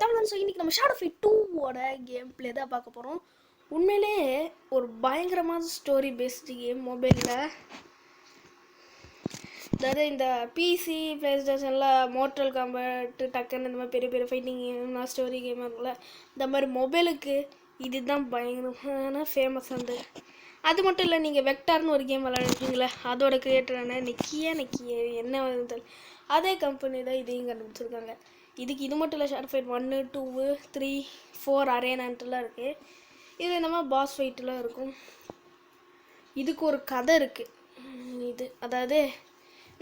Tamil. So இன்றைக்கி நம்ம shadow fight 2ஓட game play தான் பார்க்க போகிறோம். உண்மையிலே ஒரு பயங்கரமான ஸ்டோரி பேஸ்டு கேம் மொபைலில். அதாவது இந்த பிசி ப்ளே ஸ்டேஷனில் மோட்டல் காம்பேட் டக்குன்னு இந்த மாதிரி பெரிய பெரிய ஃபைட்டிங் கேம் ஸ்டோரி கேம் இருக்குல்ல, இந்த மாதிரி மொபைலுக்கு இதுதான் பயங்கரமான ஃபேமஸ் வந்து. அது மட்டும் இல்லை, நீங்கள் வெக்டார்னு ஒரு கேம் விளையாடுறீங்களே, அதோட கிரியேட்டரான நெக்கிய என்ன வந்து அதே கம்பெனி தான் இதையும் கண்டுபிடிச்சிருக்காங்க. இதுக்கு இது மட்டும் இல்லை, ஷேடோ ஃபைட் 1, 2, 3, 4 அரேனான்ட்டுலாம் இருக்குது. இது என்னமா பாஸ் ஃபைட்டெலாம் இருக்கும். இதுக்கு ஒரு கதை இருக்குது. இது அதாவது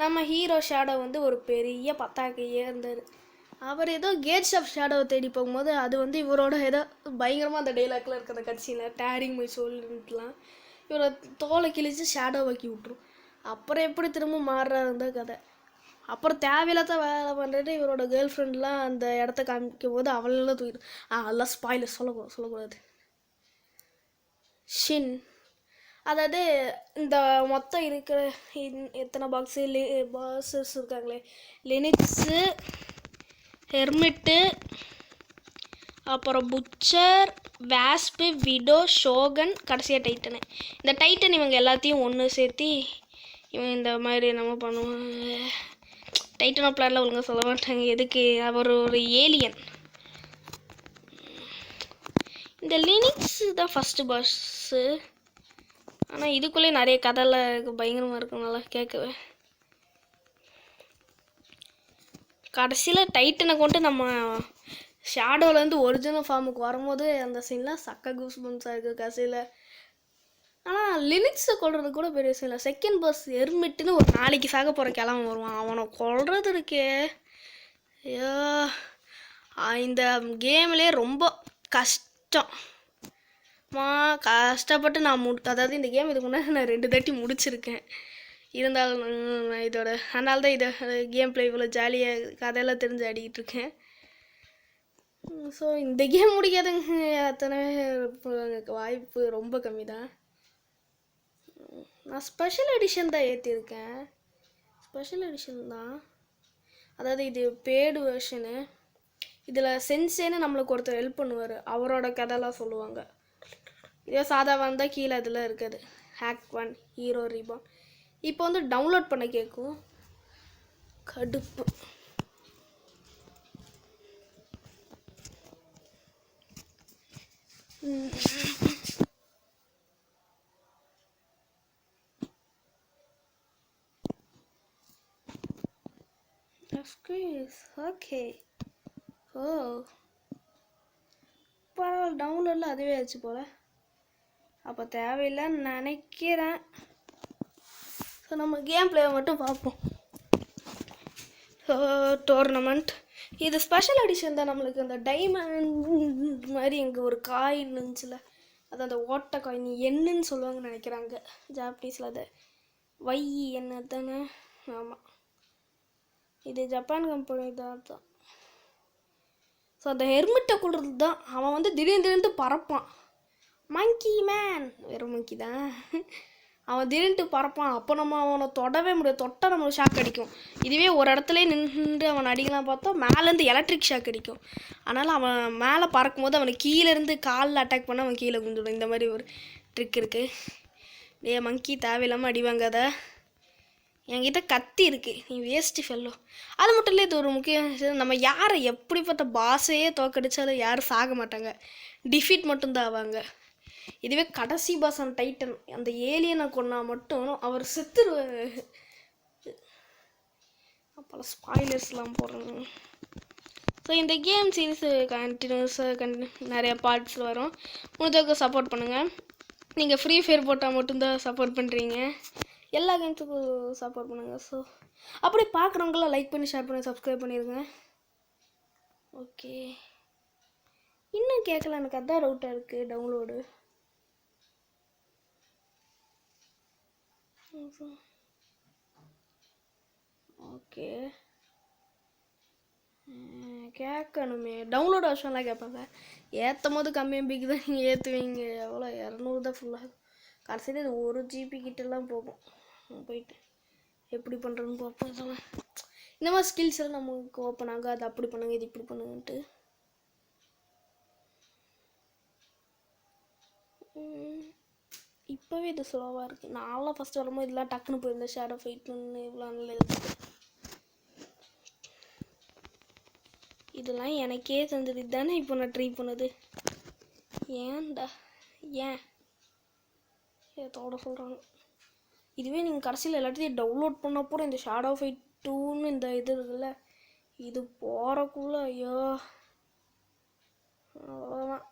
நம்ம ஹீரோ ஷேடோ வந்து ஒரு பெரிய பத்தாக்கையே இருந்தார். அவர் ஏதோ கேட்ஸ் ஆஃப் ஷேடோவை தேடி போகும்போது அது வந்து இவரோட ஏதோ பயங்கரமாக அந்த டைலாக்ல இருக்கிற அந்த கட்சியில் டேரிங் மை சோல்னுட்டுலாம் இவரை தோலை கிழிச்சு ஷேடோ வைக்கி விட்ரும். அப்புறம் எப்படி திரும்ப மாறுறாருந்த கதை. அப்புறம் தேவையில்லாத வேலை பண்ணுறது இவரோட கேர்ள் ஃப்ரெண்ட்லாம் அந்த இடத்த காமிக்கும் போது அவளெல்லாம் தூக்கிடும். அதெல்லாம் ஸ்பாயிலர் சொல்லக்கூடாது. ஷின் அதாவது இந்த மொத்தம் இருக்கிற எத்தனை பாக்ஸஸ் இருக்காங்களே, லினிக்ஸு, ஹெர்மிட்டு, அப்புறம் புச்சர், வாஸ்பு, விடோ, ஷோகன், கடைசியாக டைட்டனு. இந்த டைட்டன் இவங்க எல்லாத்தையும் ஒன்று சேர்த்தி இவன் இந்த மாதிரி நம்ம பண்ணுவாங்க. டைட்டன் ஆஃப் பிளானில் ஒழுங்காக சொல்ல மாட்டாங்க. எதுக்கு, அவர் ஒரு ஏலியன். இந்த லினிக்ஸ் தான் ஃபஸ்ட்டு பாஸ்ஸு. ஆனால் இதுக்குள்ளே நிறைய கதைலாம் பயங்கரமாக இருக்கும், நல்லா கேட்கவே. கடைசியில் டைட்டனை கொண்டு நம்ம ஷேடோலேருந்து ஒரிஜினல் ஃபார்முக்கு வரும்போது அந்த சீன்லாம் சக்க கூஸ் பம்ஸாக இருக்குது கடைசியில். ஆனால் லினிக்ஸை கொள்வது கூட பெரிய விஷயம் இல்லை. செகண்ட் பாஸ் எர்மிட்டுன்னு ஒரு நாளைக்கு சாக போகிற கிளம்ப வருவான். அவனை கொள்வது இருக்கே, ஐயோ, இந்த கேம்லேயே ரொம்ப கஷ்டம். கஷ்டப்பட்டு நான் அதாவது இந்த கேம் இதுக்கு முன்னாடி நான் 2 தாட்டி முடிச்சிருக்கேன். இருந்தாலும் நான் இதோட அதனால தான் இதை கேம் ப்ளே இவ்வளோ ஜாலியாக கதையெல்லாம் தெரிஞ்சு ஆடிக்கிட்டு இருக்கேன். ஸோ இந்த கேம் முடிக்காதுங்க அத்தனை வாய்ப்பு ரொம்ப கம்மி தான். நான் ஸ்பெஷல் எடிஷன் தான் ஏற்றிருக்கேன். ஸ்பெஷல் எடிஷன் தான், அதாவது இது பேடு வெர்ஷனு. இதில் சென்சேன்னு நம்மளுக்கு ஒருத்தர் ஹெல்ப் பண்ணுவார், அவரோட கதைலாம் சொல்லுவாங்க. இதே சாதா வந்தால் கீழே அதில் இருக்குது ஹேக் 1 ஹீரோ ரீபான். இப்போ வந்து டவுன்லோட் பண்ண கேட்கும், கடுப்பு. ஓகே, ஓ பரவாயில்ல, டவுன்லோடில் அதுவே ஆச்சு போல். அப்போ தேவையில்லைன்னு நினைக்கிறேன். ஸோ நம்ம கேம் பிளேவை மட்டும் பார்ப்போம். ஸோ டோர்னமெண்ட் இது ஸ்பெஷல் எடிஷன் தான். நம்மளுக்கு அந்த டைமண்ட் மாதிரி எங்கே ஒரு காயின் இருந்துச்சுல, அது அந்த ஓட்ட காயின் என்னன்னு சொல்லுவாங்கன்னு நினைக்கிறாங்க ஜாப்பனீஸில். அதை என்ன தானே, ஆமாம், இது ஜப்பான் கம்பெனி தான். ஸோ அந்த ஹெர்மிட்டை கொள்வது தான். அவன் வந்து திடீர்னு பறப்பான். மங்கி மேன், வெறும் மங்கி தான். அவன் திடீர்னு பறப்பான். அப்போ நம்ம அவனை தொடவே முடியாது. தொட்டால் நம்மளுக்கு ஷாக் அடிக்கும். இதுவே ஒரு இடத்துல நின்று அவன் அடிக்கலாம் பார்த்தா மேலேருந்து எலக்ட்ரிக் ஷாக் அடிக்கும். அதனால் அவன் மேலே பறக்கும் போது அவனுக்கு கீழேருந்து காலில் அட்டாக் பண்ண அவன் கீழே குந்துடும். இந்த மாதிரி ஒரு ட்ரிக் இருக்குது. மங்கி தேவையில்லாமல் அடிவாங்க. அதை என்கிட்ட கத்தி இருக்குது, நீ வேஸ்ட்டு ஃபெல்லோ. அது மட்டும் இல்லை, இது ஒரு முக்கியம். நம்ம யாரை எப்படிப்பட்ட பாஸையே தோக்கடிச்சாலும் யாரும் சாக மாட்டாங்க, டிஃபீட் மட்டும்தான் ஆவாங்க. இதுவே கடைசி பாஸ் அந்த டைட்டன் அந்த ஏலியனை கொண்டா மட்டும் அவர் செத்துருவார். அப்போல்லாம் ஸ்பாய்லர்ஸ்லாம் போடுறோம். ஸோ இந்த கேம் சீரிஸ் கண்டினியூஸாக நிறைய பார்ட்ஸ் வரும். முடிஞ்சவங்க சப்போர்ட் பண்ணுங்கள். நீங்கள் ஃப்ரீ ஃபயர் போட்டால் மட்டும்தான் சப்போர்ட் பண்ணுறீங்க. எல்லா கேம்ஸுக்கும் சப்போர்ட் பண்ணுங்கள். ஸோ அப்படி பார்க்குறவங்களாம் லைக் பண்ணி ஷேர் பண்ணி சப்ஸ்கிரைப் பண்ணிடுங்க. ஓகே, இன்னும் கேட்கல, எனக்கு அதான் டவுட்டாக இருக்குது. டவுன்லோடு ஓகே, கேட்கணுமே. டவுன்லோட் ஆப்ஷன்லாம் கேட்பாங்க. ஏற்றும் போது கம்மி எம்பிக்கு தான் நீங்கள் ஏற்றுவீங்க. எவ்வளோ 200 தான் ஃபுல்லாக. கடைசியில் இது 1 GB கிட்டலாம் போகும். போயிட்டு எப்படி பண்ணுறதுன்னு பார்ப்போம். இந்த மாதிரி ஸ்கில்ஸ் எல்லாம் நமக்கு ஓப்பன் ஆகும். அது அப்படி பண்ணுங்க, இது இப்படி பண்ணுங்கன்ட்டு. இப்போவே இது ஸ்லோவாக இருக்குது. நான்லாம் ஃபஸ்ட்டு வரும்போது இதெல்லாம் டக்குன்னு போயிருந்தேன். ஷேடோ ஃபைட்னு இவ்வளோ நல்ல இருக்குது. இதெல்லாம் எனக்கே செஞ்சது தானே இப்போ நான் ட்ரை பண்ணது. ஏன்டா ஏன் ஏதோட சொல்கிறாங்க. இதுவே நீங்கள் கடைசியில் எல்லாத்தையும் டவுன்லோட் பண்ண போகிற இந்த ஷேடோ ஃபைட் 2ன்னு இந்த இது இருக்குல்ல, இது போகிறக்குள்ள ஐயோ அவ்வளோதான்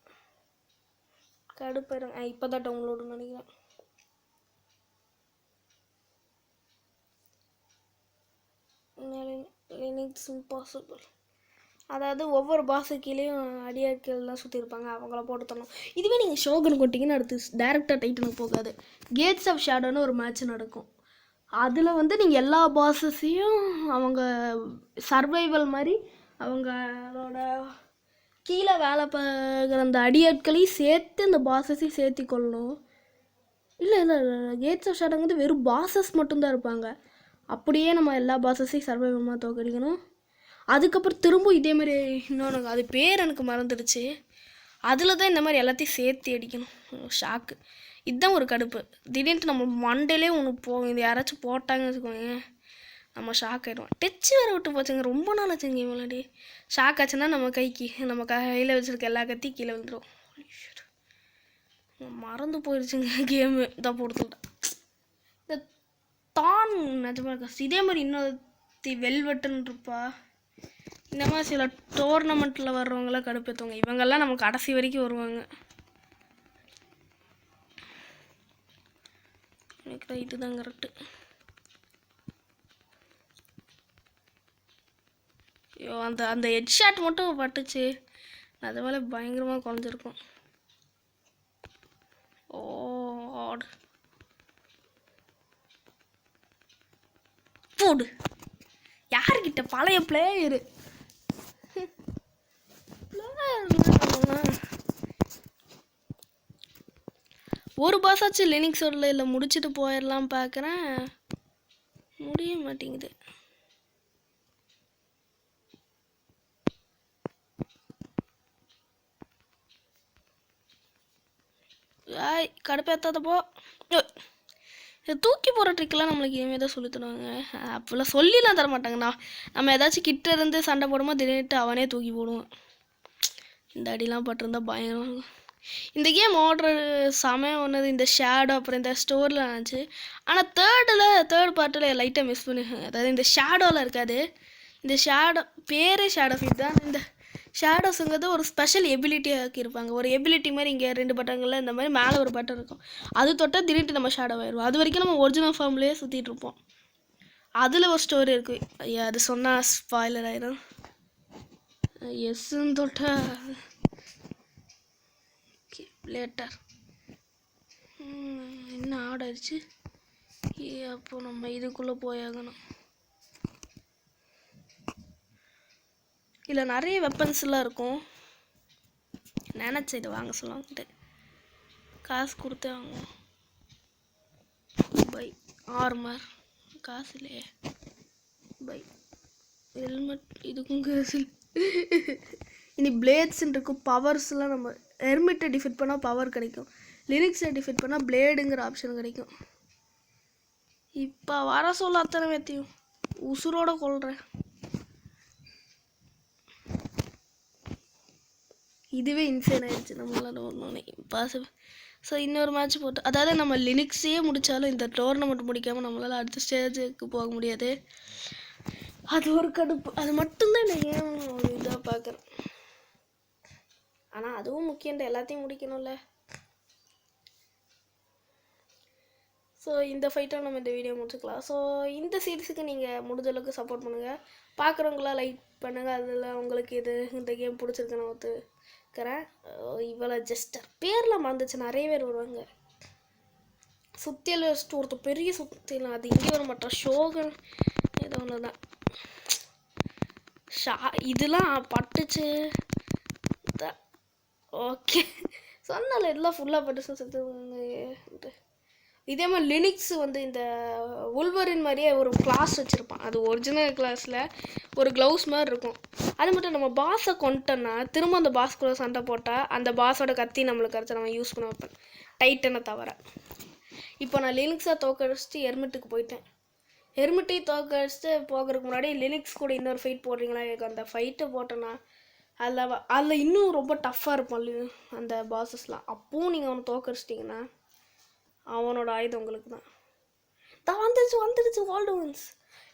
கடுப்பாயிருங்க. இப்போ தான் டவுன்லோடுன்னு நினைக்கிறேன். Linux impossible. அதாவது ஒவ்வொரு பாஸு கீழேயும் அடியாட்கள்லாம் சுற்றிருப்பாங்க, அவங்கள போட்டு தரணும். இதுவே நீங்கள் ஷோகன் கொட்டிங்கன்னு அடுத்து டேரெக்டாக டைட்டனுக்கு போகாது. கேட்ஸ் ஆஃப் ஷேடோன்னு ஒரு மேட்ச் நடக்கும். அதில் வந்து நீங்கள் எல்லா பாஸஸையும் அவங்க சர்வைவல் மாதிரி அவங்களோட கீழே வேலை பார்க்குற அந்த அடியாட்களையும் சேர்த்து அந்த பாஸஸையும் சேர்த்தி கொள்ளணும். இல்லை கேட்ஸ் ஆஃப் ஷேடோ வந்து வெறும் பாஸஸ் மட்டும்தான் இருப்பாங்க. அப்படியே நம்ம எல்லா பாஸஸையும் சர்வைவமாக தோக்கடிக்கணும். அதுக்கப்புறம் திரும்ப இதேமாதிரி இன்னொன்று, அது பேர் எனக்கு மறந்துடுச்சு, அதில் தான் இந்த மாதிரி எல்லாத்தையும் சேர்த்து அடிக்கணும். ஷாக்கு. இதுதான் ஒரு கடுப்பு. திடீர்னு நம்ம மண்டேலே ஒன்று போகும், இது யாராச்சும் போட்டாங்கன்னு வச்சுக்கோங்க, நம்ம ஷாக் ஆகிடுவோம். டச்சு வேறு விட்டு போச்சுங்க, ரொம்ப நாள் ஆச்சுங்க இவங்களாடி. ஷாக் ஆச்சுன்னா நம்ம கையில் வச்சுருக்க எல்லா கத்தி கீழே விழுந்துடும். மறந்து போயிடுச்சுங்க கேமு தான் போடுத்துக்கிட்டேன். இந்த தான் நிஜமாக இதே மாதிரி இன்னொரு வெல்வெட்டுன்னு இருப்பா. இந்த மாதிரி சில டோர்னமெண்ட்டில் வர்றவங்களாம் கடுப்பேற்றுவாங்க. இவங்கெல்லாம் நம்ம கடைசி வரைக்கும் வருவாங்க. எனக்கு இதுதான் கரெக்டு. ஐயோ அந்த ஹெட் ஷாட் மட்டும் பட்டுச்சு, அது மேலே பயங்கரமாக குறைஞ்சிருக்கும். ஓ போடு. யார்கிட்ட பழைய பிளேயரு ஒரு பாஸாச்சு லினக்ஸோட இல்லை முடிச்சுட்டு போயிடலாம் பார்க்குறேன், முடிய மாட்டேங்குது. கடுப்பேற்றாதப்போ தூக்கி போகிற ட்ரிக்கெலாம் நம்மளுக்கு இனிமேல் தான் சொல்லி தருவாங்க. அப்போல்லாம் சொல்லிலாம் தர மாட்டாங்கண்ணா. நம்ம ஏதாச்சும் கிட்ட இருந்து சண்டை போடும்போது திடீர்னு அவனே தூக்கி போடுவான். இந்த அடிலாம் பட்டிருந்தா பயங்கரம். இந்த கேம் ஓடுற சமயம் ஒன்றுது இந்த ஷேடோ அப்புறம் இந்த ஸ்டோரில் ஆச்சு. ஆனால் தேர்ட் பார்ட்டில் லைட்டாக மிஸ் பண்ணி, அதாவது இந்த ஷேடோவில் இருக்காது. இந்த ஷேடோ பேரே ஷேடோ ஃபீட் தான். இந்த ஷேடோஸுங்கிறது ஒரு ஸ்பெஷல் எபிலிட்டியாக ஆக்கியிருப்பாங்க. ஒரு எபிலிட்டி மாதிரி இங்கே 2 பட்டங்களில் இந்த மாதிரி மேலே ஒரு பட்டன் இருக்கும், அது தொட்டால் திடீர்னு நம்ம ஷேடோ ஆயிடுவோம். அது வரைக்கும் நம்ம ஒரிஜினல் ஃபார்ம்லேயே சுற்றிட்டு இருப்போம். அதில் ஒரு ஸ்டோரி இருக்குது. ஐயா அது சொன்னால் ஸ்பாய்லர் ஆயிடும். எஸ்ன்னு தொட்டா லேட்டர் என்ன ஆடாயிருச்சு. அப்போ நம்ம இதுக்குள்ளே போயாகணும். இதில் நிறைய வெப்பன்ஸ்லாம் இருக்கும். நினச்ச இது வாங்க சொல்லுவாங்கட்டு காசு கொடுத்தே வாங்குவோம். பை ஆர்மர் காசு இல்லையே. பை ஹெல்மெட் இதுக்கும் காசு. இனி பிளேட்ஸ்ன்னு இருக்கும். பவர்ஸ்லாம் நம்ம ஹெர்மிட்டை டிஃபிட் பண்ணால் பவர் கிடைக்கும், லினக்ஸை டிஃபிட் பண்ணால் பிளேடுங்கிற ஆப்ஷன் கிடைக்கும். இப்போ வர சொல்ல அத்தனை பேத்தையும் உசுரோட கொள்கிறேன். இதுவே இன்சைன் ஆயிடுச்சு நம்மளால ஒன்று பாசிபிள். ஸோ இன்னொரு மேட்ச் போட்டு, அதாவது நம்ம லினக்ஸையே முடித்தாலும் இந்த டோர்னமெண்ட் முடிக்காமல் நம்மளால் அடுத்த ஸ்டேஜுக்கு போக முடியாது. அது ஒரு கடுப்பு. அது மட்டும்தான் நான் ஏன் ஒரு இதாக பார்க்குறேன். ஆனால் அதுவும் முக்கியம், எல்லாத்தையும் முடிக்கணும்ல. ஸோ இந்த ஃபைட்டாக நம்ம இந்த வீடியோ முடிச்சுக்கலாம். ஸோ இந்த சீரீஸுக்கு நீங்கள் முடிஞ்ச அளவுக்கு சப்போர்ட் பண்ணுங்கள். பார்க்குறவங்களாம் லைக் பண்ணுங்கள். அதில் உங்களுக்கு இந்த கேம் பிடிச்சிருக்கு நான் ஒத்துக்கிறேன். இவ்வளோ ஜஸ்டர் பேரில் மறந்துச்சு, நிறைய பேர் வருவாங்க. சுத்தியல் ஒருத்தர் பெரிய சுத்தியலாம், அது இங்கே வர மாட்டோம். ஷோகன் ஏதோ ஒன்று தான். இதெல்லாம் பட்டுச்சு. ஓகே சொன்னால எல்லாம் ஃபுல்லாக பட்டுச்சு செத்து. இதே மாதிரி லினக்ஸ் வந்து இந்த உல்வரின் மாதிரியே ஒரு கிளாஸ் வச்சுருப்பான். அது ஒரிஜினல் கிளாஸில் ஒரு க்ளவுஸ் மாதிரி இருக்கும். அது மட்டும் நம்ம பாஸை கொண்டோன்னா திரும்ப அந்த பாஸ் கூட சண்டை போட்டால் அந்த பாஸோட கத்தி நம்மளுக்கு கிடச்சி நம்ம யூஸ் பண்ண வைப்பேன். டைட்டனை தவிர. இப்போ நான் லினக்ஸை தோக்கடிச்சிட்டு எர்மிட்டுக்கு போயிட்டேன். எர்மிட்டையும் தோக்கடிச்சிட்டு போகிறதுக்கு முன்னாடி லினக்ஸ் கூட இன்னொரு ஃபைட் போடுறீங்களா? எனக்கு அந்த ஃபைட்டை போட்டேன்னா அதில் இன்னும் ரொம்ப டஃப்பாக இருப்பான் அந்த பாஸஸ்லாம். அப்பவும் நீங்கள் அவனை தோக்கடிச்சிட்டிங்கன்னா அவனோட ஆயுதம் உங்களுக்கு தான். வந்துடுச்சு வேர்ல்டு வின்ஸ்.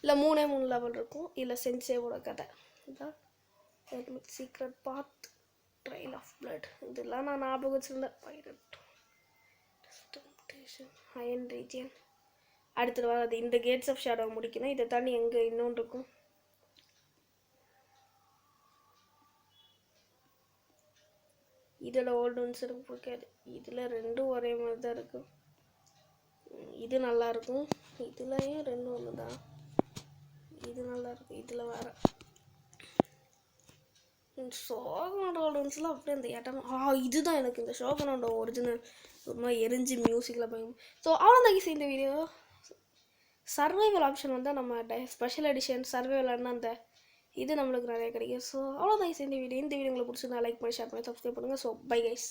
இல்லை 3 லெவல் இருக்கும். இல்லை சென்சேவோட கதை இதான் secret path trail of blood. இதெல்லாம் நான் ஞாபகம் வச்சுருந்தேன். Pirate iron region. அடுத்தது வராது. இந்த கேட்ஸ் ஆஃப் ஷேடோ முடிக்கணும். இதை தாண்டி எங்கே இன்னொன்று இருக்கும். இதில் ஓல்டு ஒன்ஸ் எனக்கு பிடிக்காது. இதில் 2 ஒரே மாதிரி தான் இருக்கும். இது நல்லாயிருக்கும். இதுலையும் 2 ஒன்று தான். இது நல்லாயிருக்கும். இதில் வேறு ஷோகனோட ஓல்டு ஒன்ஸ்லாம் அப்படியே அந்த இடம் இதுதான் எனக்கு இந்த ஷோகனோட ஒரிஜினல் ஒரு மாதிரி எரிஞ்சு மியூசிக்கில் பயம். ஸோ அவ்வளோதான் இந்த வீடியோ. சர்வைவல் ஆப்ஷன் வந்தால் நம்ம ஸ்பெஷல் எடிஷன் சர்வைவல்னா அந்த இது நம்மளுக்கு நிறைய கிடைக்கும். ஸோ அவ்வளோதான் இந்த வீடியோ. இந்த வீடியோ உங்களுக்கு பிடிச்சிருந்தா லைக் பண்ணி ஷேர் பண்ணி சப்ஸ்கிரைப் பண்ணுங்கள். So bye guys.